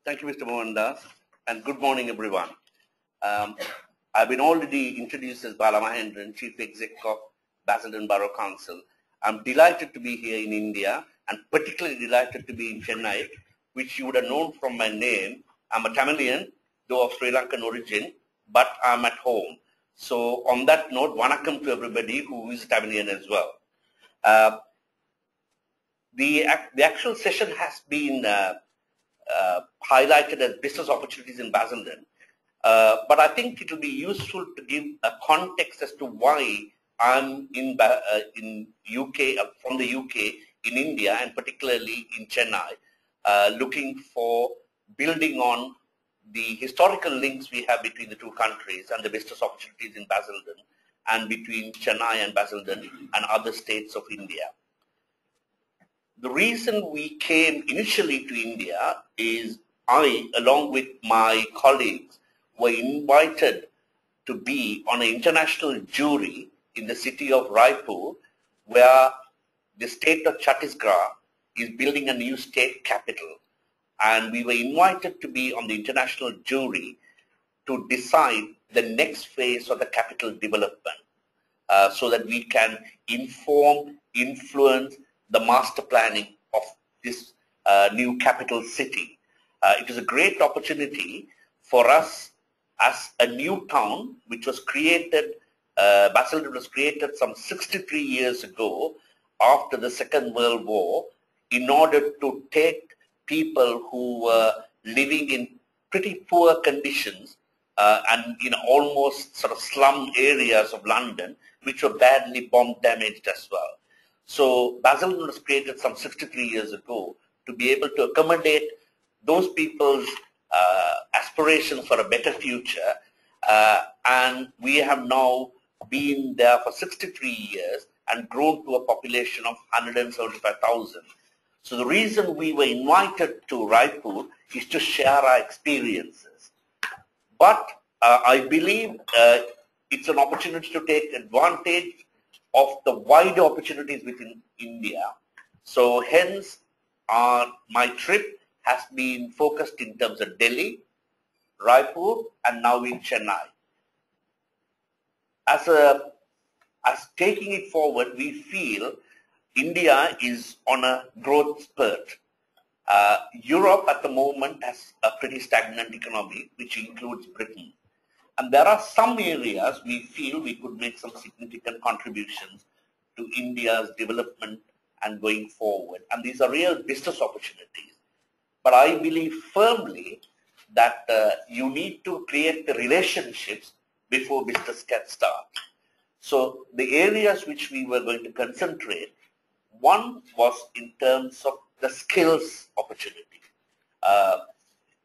Thank you, Mr. Mohandas, and good morning, everyone. Um, I've been already introduced as Bala Mahendran, Chief Executive of Basildon Borough Council. I'm delighted to be here in India, and particularly delighted to be in Chennai, which you would have known from my name. I'm a Tamilian, though of Sri Lankan origin, but I'm at home. So on that note, vanakkam to everybody who is Tamilian as well. The actual session has been highlighted as business opportunities in Basildon. But I think it will be useful to give a context as to why I'm in UK, from the UK, in India, and particularly in Chennai, looking for building on the historical links we have between the two countries and the business opportunities in Basildon and between Chennai and Basildon and other states of India. The reason we came initially to India is I, along with my colleagues, were invited to be on an international jury in the city of Raipur, where the state of Chhattisgarh is building a new state capital. And we were invited to be on the international jury to decide the next phase of the capital development so that we can inform, influence the master planning of this new capital city. It is a great opportunity for us as a new town, which was created, Basildon was created some 63 years ago after the Second World War, in order to take people who were living in pretty poor conditions and in almost sort of slum areas of London, which were badly bomb damaged as well. So Basildon was created some 63 years ago to be able to accommodate those people's aspirations for a better future, and we have now been there for 63 years and grown to a population of 175,000. So the reason we were invited to Raipur is to share our experiences. But I believe it's an opportunity to take advantage of the wider opportunities within India. So hence, my trip has been focused in terms of Delhi, Raipur, and now in Chennai. As taking it forward, we feel India is on a growth spurt. Europe at the moment has a pretty stagnant economy, which includes Britain. And there are some areas we feel we could make some significant contributions to India's development and going forward. And these are real business opportunities. But I believe firmly that you need to create the relationships before business can start. So the areas which we were going to concentrate, one was in terms of the skills opportunity.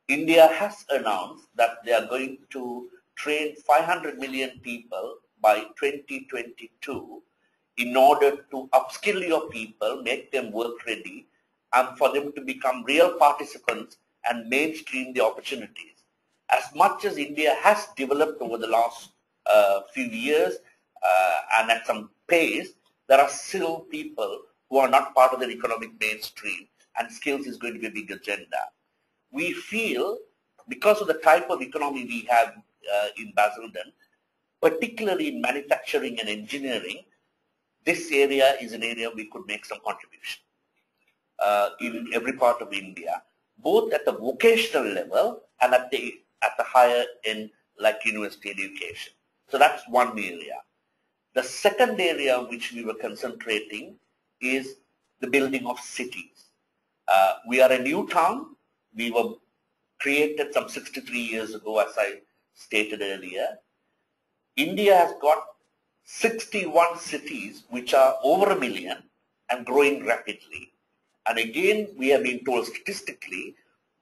India has announced that they are going to train 500 million people by 2022 in order to upskill your people, make them work ready, and for them to become real participants and mainstream the opportunities. As much as India has developed over the last few years and at some pace, there are still people who are not part of the economic mainstream, and skills is going to be a big agenda. We feel, because of the type of economy we have in Basildon, particularly in manufacturing and engineering, this area is an area we could make some contribution in every part of India, both at the vocational level and at the higher end, like university education. So that's one area. The second area which we were concentrating is the building of cities. We are a new town. We were created some 63 years ago, as I stated earlier. India has got 61 cities which are over 1 million and growing rapidly. And again, we have been told statistically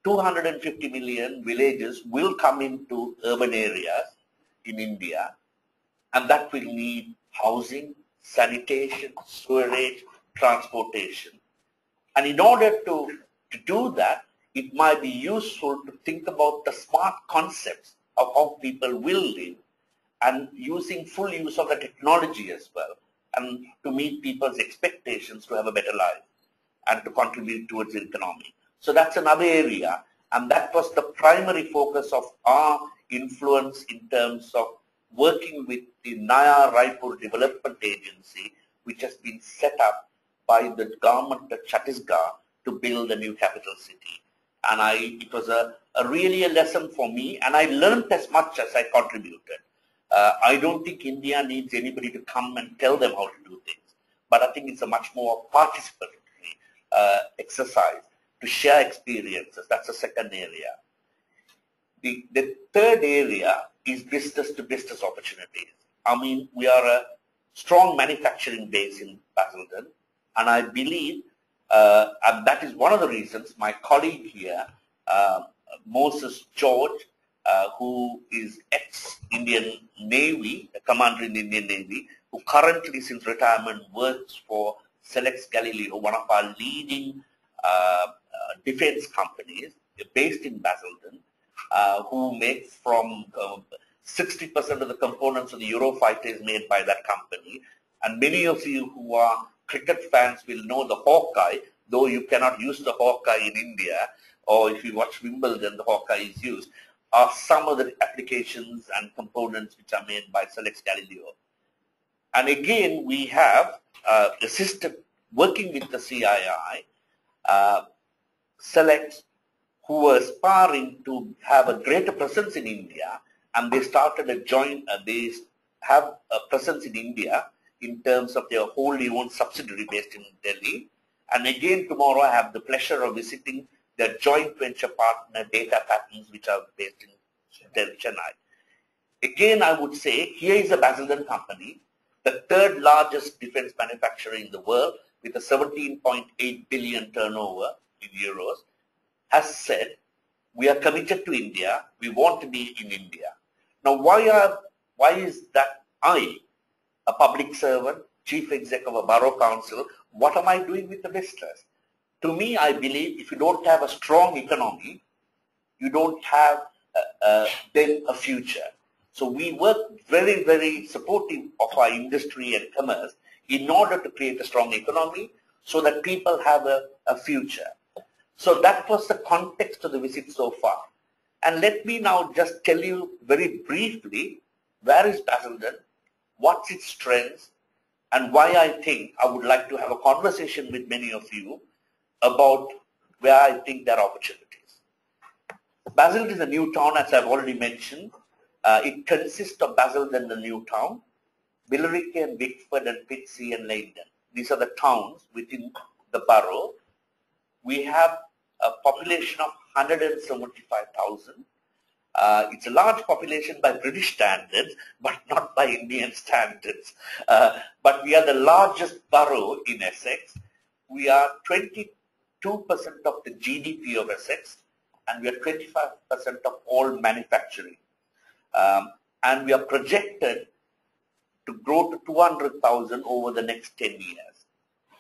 250 million villages will come into urban areas in India, and that will need housing, sanitation, sewerage, transportation. And in order to do that, it might be useful to think about the smart concepts of how people will live and using full use of the technology as well, and to meet people's expectations to have a better life and to contribute towards the economy. So that's another area And that was the primary focus of our influence in terms of working with the Naya Raipur Development Agency, which has been set up by the government of Chhattisgarh to build a new capital city. And it was really a lesson for me, and I learned as much as I contributed. I don't think India needs anybody to come and tell them how to do things, but I think it's a much more participatory exercise to share experiences. That's the second area. The third area is business-to-business opportunities. I mean, we are a strong manufacturing base in Basildon, and I believe, and that is one of the reasons my colleague here, Moses George, who is ex-Indian Navy, a commander in the Indian Navy, who currently since retirement works for Selex Galileo, one of our leading defense companies based in Basildon, who makes from 60% of the components of the Eurofighter is made by that company. And many of you who are cricket fans will know the Hawkeye, though you cannot use the Hawkeye in India, or if you watch Wimbledon, the Hawkeye is used, are some of the applications and components which are made by Selex Galileo. And again, we have assisted working with the CII, Selex, who were aspiring to have a greater presence in India, and they started a joint, they have a presence in India in terms of their wholly owned subsidiary based in Delhi. And again, tomorrow I have the pleasure of visiting their joint venture partner Data Patterns, which are based in Chennai. Again, I would say here is a Basildon company, the third largest defense manufacturer in the world with a 17.8 billion turnover in euros, has said, we are committed to India, we want to be in India. Now, why is that I, a public servant, chief exec of a borough council, what am I doing with the business? To me, I believe if you don't have a strong economy, you don't have then a future. So we work very, very supportive of our industry and commerce in order to create a strong economy so that people have a future. So that was the context of the visit so far. And let me now just tell you very briefly, where is Basildon, what's its strengths, and why I think I would like to have a conversation with many of you about where I think there are opportunities. Basildon is a new town, as I've already mentioned. It consists of Basildon, the new town, Billericay and Wickford and Pitsea and Leydon. These are the towns within the borough. We have a population of 175,000. It's a large population by British standards, but not by Indian standards. But we are the largest borough in Essex. We are 22% of the GDP of Essex, and we are 25% of all manufacturing. And we are projected to grow to 200,000 over the next 10 years.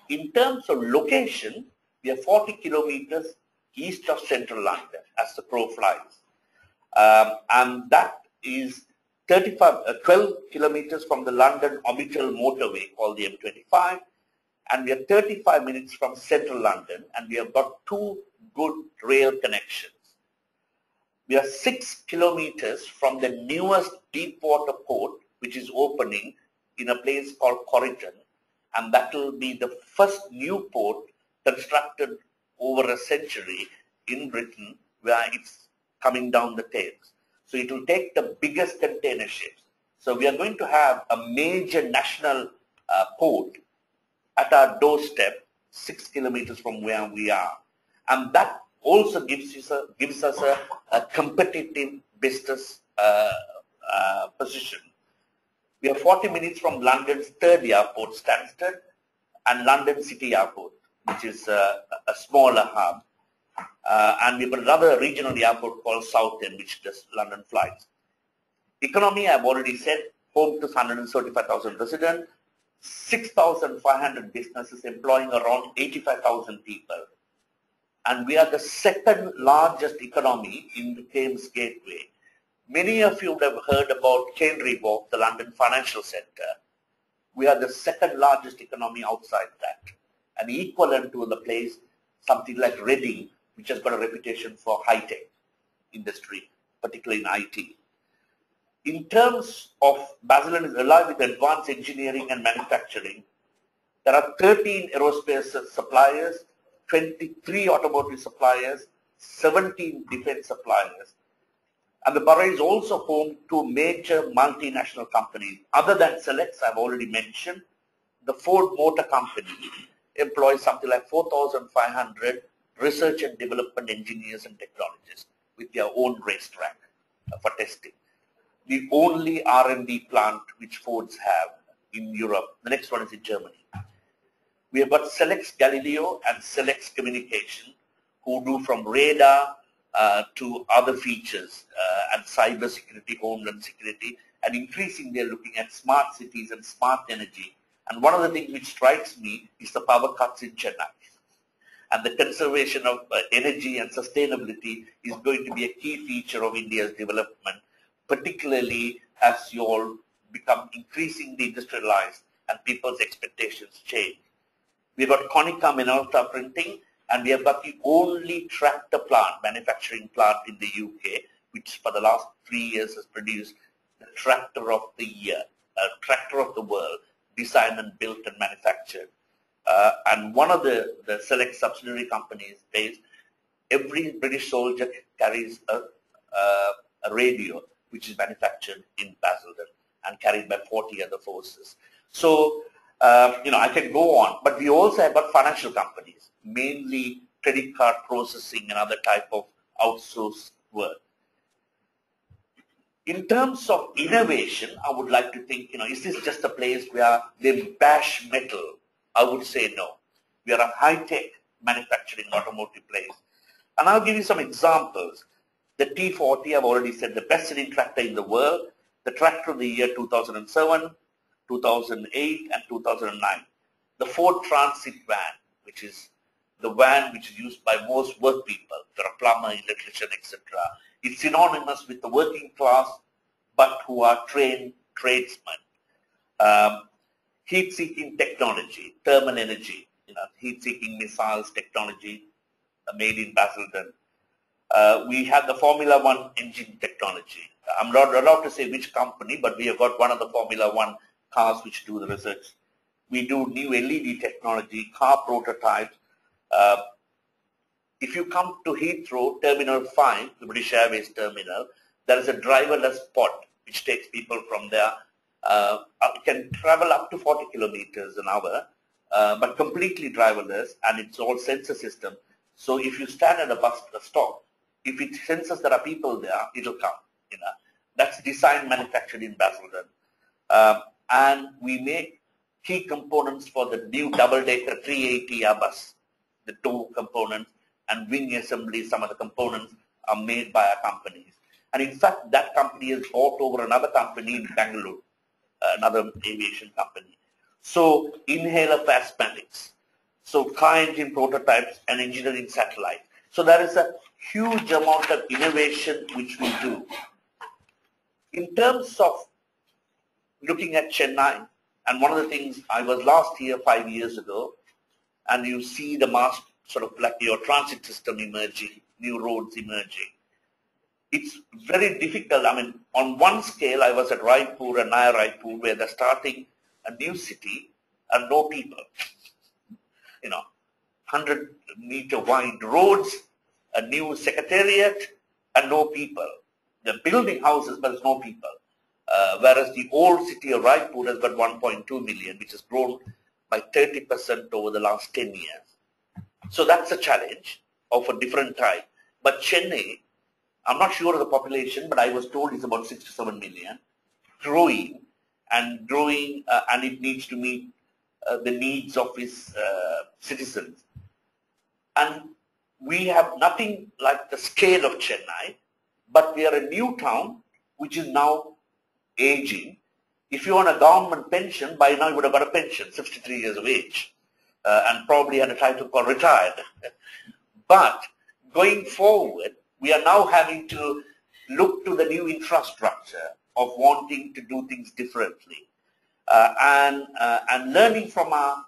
In terms of location, we are 40 kilometers east of central London as the crow flies. And that is 12 kilometers from the London orbital motorway called the M25. And we are 35 minutes from central London, and we have got 2 good rail connections. We are 6 kilometers from the newest deep water port, which is opening in a place called Corrigan, and that will be the first new port constructed over a century in Britain, where it's coming down the Thames. So it will take the biggest container ships. So we are going to have a major national port at our doorstep, 6 kilometers from where we are. And that also gives us a competitive business position. We are 40 minutes from London's third airport, Stansted, and London City Airport, which is a smaller hub. And we've got another regional airport called Southend, which does London flights. Economy, I've already said, home to 135,000 residents, 6,500 businesses employing around 85,000 people. And we are the second largest economy in the Thames Gateway. Many of you would have heard about Canary Wharf, the London financial center. We are the second largest economy outside that, and equivalent to the place, something like Reading, which has got a reputation for high-tech industry, particularly in IT. In terms of Basildon is alive with advanced engineering and manufacturing. There are 13 aerospace suppliers, 23 automotive suppliers, 17 defense suppliers. And the borough is also home to major multinational companies. Other than Selex, I've already mentioned, the Ford Motor Company employs something like 4,500 research and development engineers and technologists with their own racetrack for testing. The only R&D plant which Fords have in Europe. The next one is in Germany. We have got Selex Galileo and Selex Communication, who do from radar to other features and cyber security, homeland security, and increasingly they're looking at smart cities and smart energy. And one of the things which strikes me is the power cuts in Chennai. And the conservation of energy and sustainability is going to be a key feature of India's development, particularly as you all become increasingly industrialized and people's expectations change. We've got Konica Minolta Printing, and we have got the only tractor plant, manufacturing plant in the UK, which for the last 3 years has produced the tractor of the year, tractor of the world, designed and built and manufactured. And one of the select subsidiary companies based, every British soldier carries a radio, which is manufactured in Basildon and carried by 40 other forces. So, I can go on, but we also have got financial companies, mainly credit card processing and other type of outsourced work. In terms of innovation, I would like to think, is this just a place where they bash metal? I would say no. We are a high-tech manufacturing automotive place. And I'll give you some examples. The T40, I've already said, the best-selling tractor in the world, the tractor of the year 2007, 2008, and 2009. The Ford Transit van, which is the van which is used by most work people, if you're a plumber, electrician, etc. It's synonymous with the working class, but who are trained tradesmen. Heat-seeking technology, thermal energy, heat-seeking missiles technology made in Basildon. We have the Formula One engine technology. I'm not allowed to say which company, but we have got one of the Formula One cars which do the research. We do new LED technology, car prototypes. If you come to Heathrow, Terminal 5, the British Airways terminal, there is a driverless pod which takes people from there. Can travel up to 40 kilometers an hour, but completely driverless, and it's all sensor system. So if you stand at a bus stop, if it senses there are people there, it'll come. That's designed, manufactured in Basildon. And we make key components for the new double-decker 380 Airbus, the two components, and wing assembly. Some of the components are made by our companies. And in fact, that company has bought over another company in Bangalore, another aviation company. So inhaler for asthmatics. So car engine prototypes and engineering satellites. So there is a huge amount of innovation which we do. In terms of looking at Chennai, and one of the things, I was last here 5 years ago, and you see the mass sort of like your transit system emerging, new roads emerging. It's very difficult. I mean, on one scale, I was at Raipur and Naya Raipur, where they're starting a new city and no people. 100-meter wide roads, a new secretariat, and no people. They're building houses, but there's no people. Whereas the old city of Raipur has got 1.2 million, which has grown by 30% over the last 10 years. So that's a challenge of a different type. But Chennai, I'm not sure of the population, but I was told it's about 6 to 7 million, growing, and it needs to meet the needs of its citizens. And we have nothing like the scale of Chennai, but we are a new town which is now aging. If you're on a government pension, by now you would have got a pension, 63 years of age, and probably had a title called retired. But going forward, we are now having to look to the new infrastructure of wanting to do things differently. And learning from our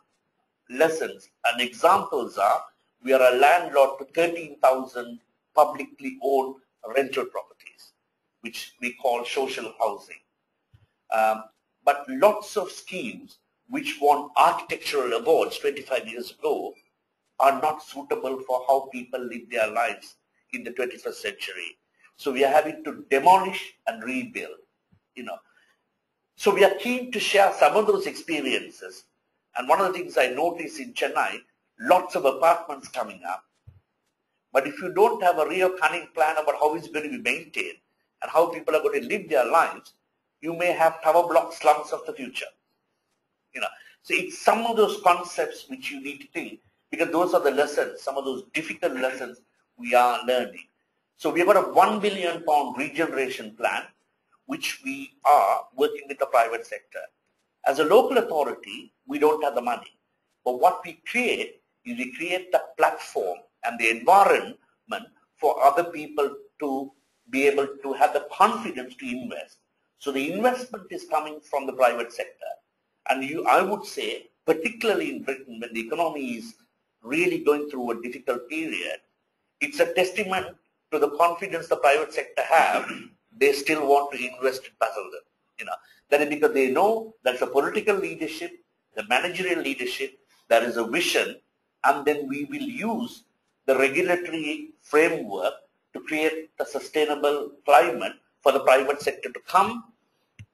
lessons and examples are, we are a landlord to 13,000 publicly owned rental properties, which we call social housing. But lots of schemes which won architectural awards 25 years ago are not suitable for how people live their lives in the 21st century. So we are having to demolish and rebuild, you know. So we are keen to share some of those experiences. And one of the things I noticed in Chennai, lots of apartments coming up. But if you don't have a real cunning plan about how it's going to be maintained and how people are going to live their lives, you may have tower block slums of the future. You know, so it's some of those concepts which you need to think, because those are the lessons, some of those difficult lessons we are learning. So we've got a £1 billion regeneration plan, which we are working with the private sector. As a local authority, we don't have the money. But what we create is we create the platform and the environment for other people to be able to have the confidence to invest. So the investment is coming from the private sector. And I would say, particularly in Britain, when the economy is really going through a difficult period, it's a testament to the confidence the private sector have. They still want to invest in Basildon. You know, that is because they know there's a political leadership, the managerial leadership, there is a vision, and then we will use the regulatory framework to create a sustainable climate for the private sector to come,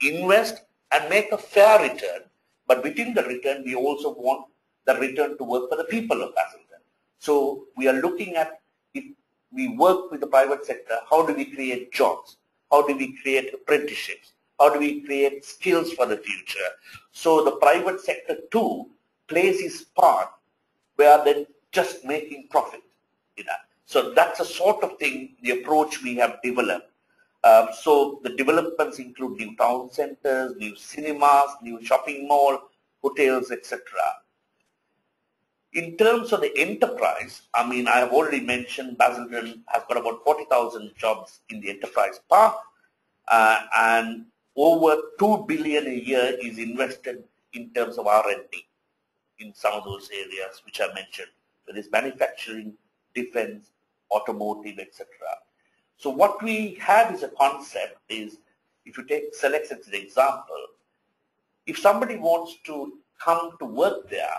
invest, and make a fair return. But within the return, we also want the return to work for the people of Basildon. So we are looking at, if we work with the private sector, how do we create jobs? How do we create apprenticeships? How do we create skills for the future? So the private sector too plays its part where they're just making profit. You know? So that's the sort of thing, the approach we have developed. So the developments include new town centers, new cinemas, new shopping mall, hotels, etc. In terms of the enterprise, I mean, I have already mentioned Basildon has got about 40,000 jobs in the enterprise park, and over 2 billion a year is invested in terms of R&D in some of those areas which I mentioned, whether it's manufacturing, defense, automotive, etc. So what we have as a concept is, if you take Select as an example, if somebody wants to come to work there,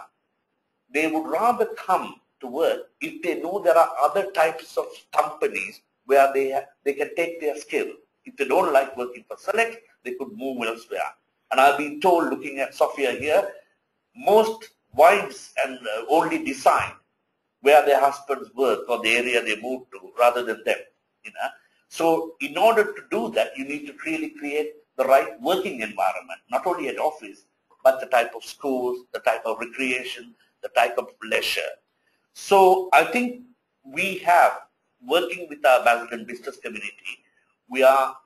they would rather come to work if they know there are other types of companies where they can take their skill. If they don't like working for Select, they could move elsewhere. And I've been told, looking at Sophia here, most wives and only decide where their husbands work or the area they move to rather than them. You know? So in order to do that, you need to really create the right working environment, not only at office, but the type of schools, the type of recreation, the type of leisure. So I think we have, working with our Basildon business community, we are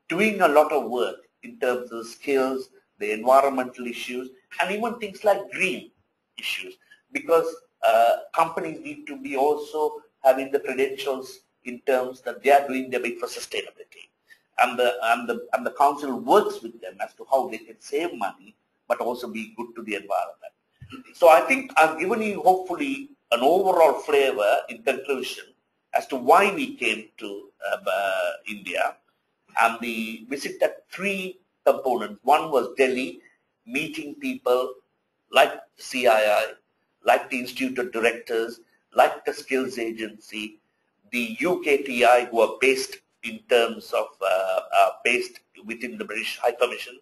doing a lot of work in terms of skills, the environmental issues, and even things like green issues, because companies need to be also having the credentials in terms that they are doing their bit for sustainability. And the council works with them as to how they can save money, but also be good to the environment. So I think I've given you hopefully an overall flavor in conclusion as to why we came to India. And the visit had three components. One was Delhi, meeting people like CII, like the Institute of Directors, like the Skills Agency, the UKTI, who are based in terms of based within the British High Commission,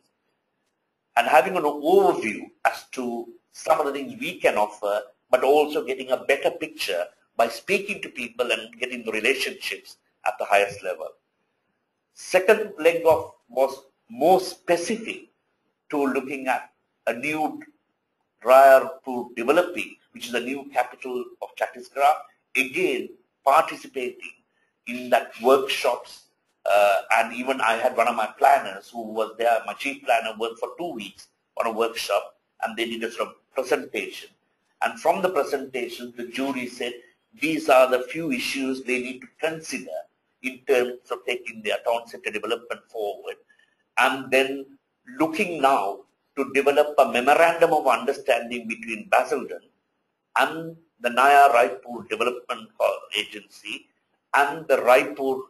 and having an overview as to some of the things we can offer, but also getting a better picture by speaking to people and getting the relationships at the highest level. Second leg of was more specific to looking at a new Rayapur developing, which is a new capital of Chhattisgarh, again participating in that workshops, and even I had one of my planners who was there, my chief planner, worked for 2 weeks on a workshop, and they did a sort of presentation. And from the presentation, the jury said these are the few issues they need to consider in terms of taking their town center development forward, and then looking now to develop a memorandum of understanding between Basildon and the Naya Raipur Development Agency and the Raipur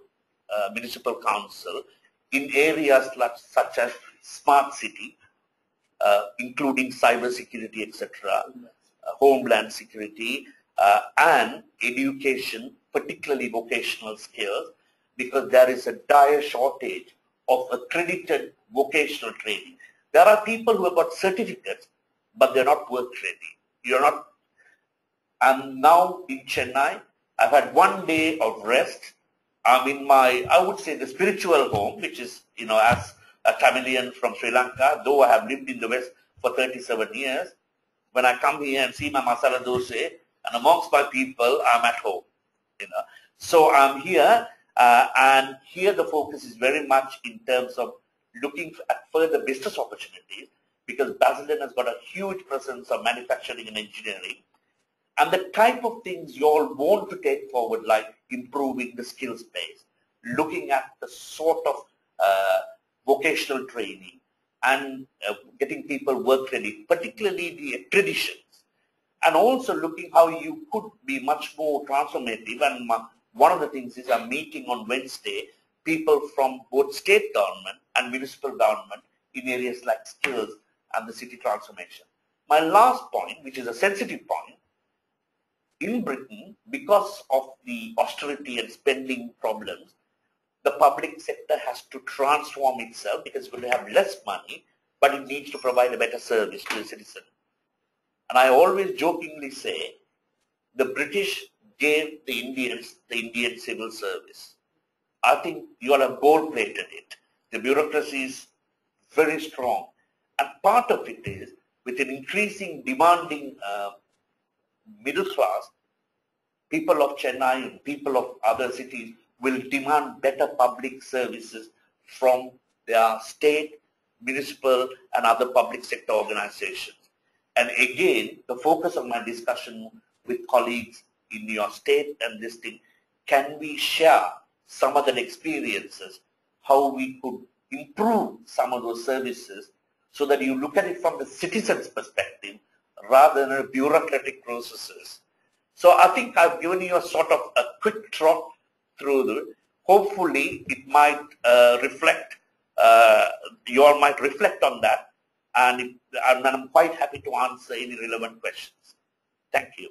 Municipal Council in areas such as smart city, including cyber security, etc., homeland security, and education, particularly vocational skills, because there is a dire shortage of accredited vocational training. There are people who have got certificates, but they're not work ready. You're not. I'm now in Chennai. I've had 1 day of rest. I'm in my, I would say, the spiritual home, which is, as a Tamilian from Sri Lanka, though I have lived in the West for 37 years. When I come here and see my masala dosa and amongst my people, I'm at home. So I'm here, and here the focus is very much in terms of looking at further business opportunities, because Basildon has got a huge presence of manufacturing and engineering. And the type of things you all want to take forward, like improving the skills base, looking at the sort of vocational training and getting people work ready, particularly the accreditations, and also looking how you could be much more transformative. And one of the things is I'm meeting on Wednesday people from both state government and municipal government in areas like skills and the city transformation. My last point, which is a sensitive point, in Britain, because of the austerity and spending problems, the public sector has to transform itself because it will have less money, but it needs to provide a better service to the citizen. And I always jokingly say, the British gave the Indians the Indian civil service. I think you all have gold-plated it. The bureaucracy is very strong. And part of it is, with an increasing demanding middle class, people of Chennai and people of other cities will demand better public services from their state, municipal, and other public sector organizations. And again, the focus of my discussion with colleagues in your state and this thing, can we share some of the experiences, how we could improve some of those services so that you look at it from the citizen's perspective rather than bureaucratic processes. So I think I've given you a sort of a quick trot through the, hopefully it might reflect, you all might reflect on that, and I'm quite happy to answer any relevant questions. Thank you.